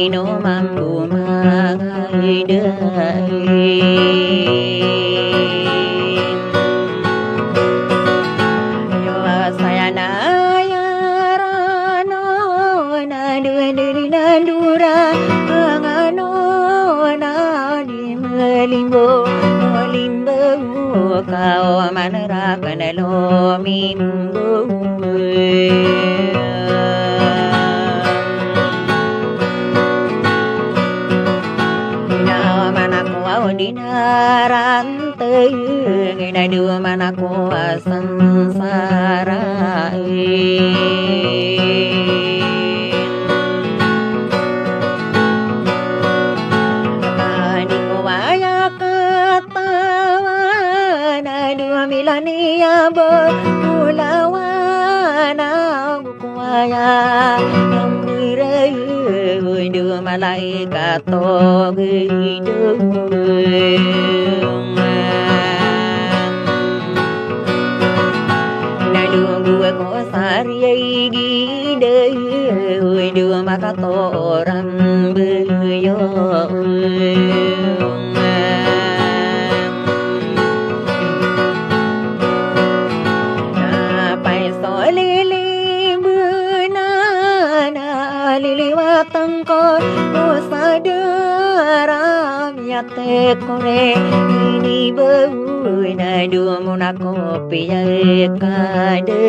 no mampu maidai yo sayana ya rano na duri nandura ngano na di melimbo limbo kau manara kanalo mimbo dinarante ngina dua mana kuasa samsara tadi kuaya ketawana dua milania berulawana kuaya yang berayu dua malaikat hidup dua kosari gide dua maka orang beliau apa solili benana lili watangko sadara miate kore ini bau na dua muna kopi kade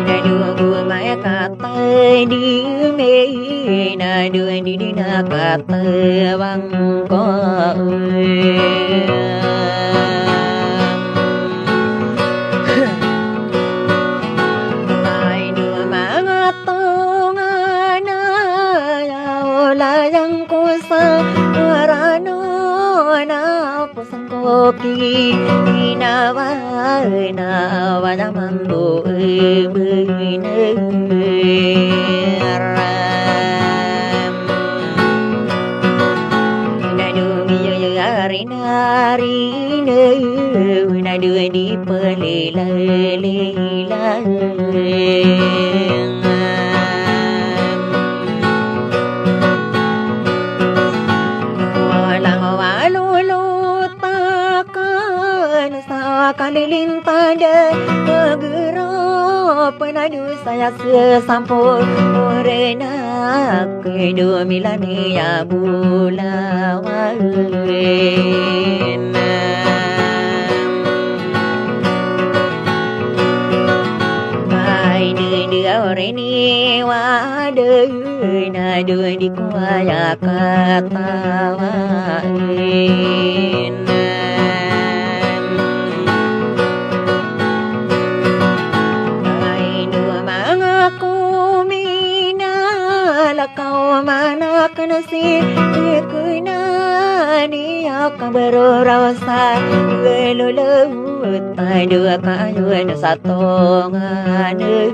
na dua gua maya kata di me na dua di na kata bangko yang kusa rano na pusang kopi nawa nawa mambu nari nadu di pelila kalilintada bergerak penadu saya sesampul orena kedua milania bulawan mai dia oreni wade nadu di kuaya katawan kau mana kena si kena ni aku berrasa gelulu dua kayu satu ngane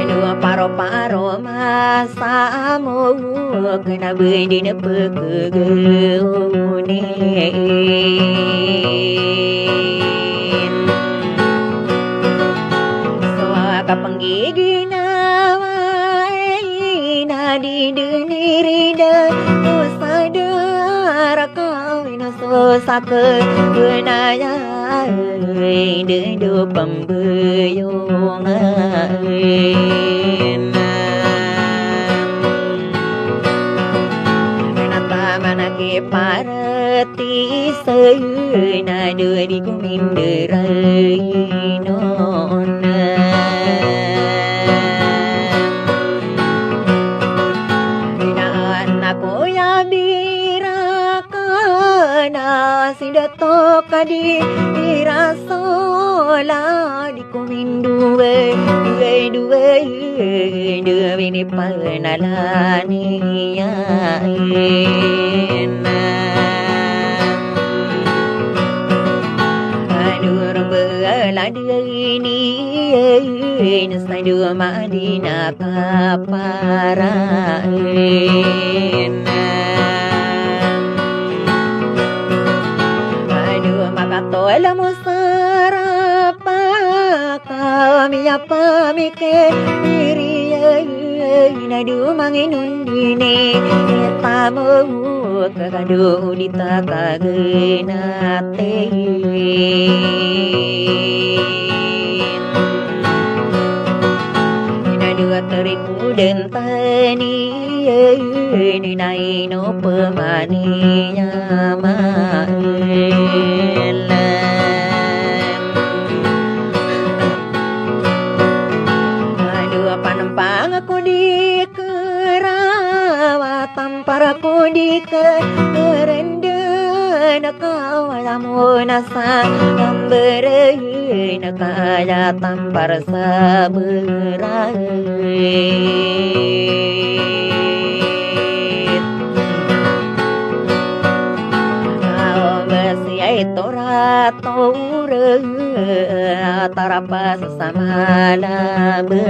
dua paro masamu kena berdina pekegune kapanggigi na di denirida sadar kau ina sosake benaya de do pembeyong nata manake parati seuna de di kuminderai nona sidato kadi irasola di kumindue due ini panalania adur belada ini nasai dua madina kapara kami apa mikir diri nadu manginundine tamu kagadu ditakagenate nadu teriku dan tani ninai no pemaninya Panempang aku di kerawatan paraku di kerenden kau lamu nasa memberi nakaya tampar saberai kau besiai torature tarapa sesama labeing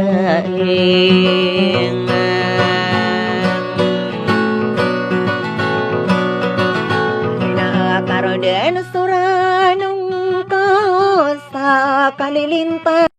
na karoden suranung kau sa kalilintan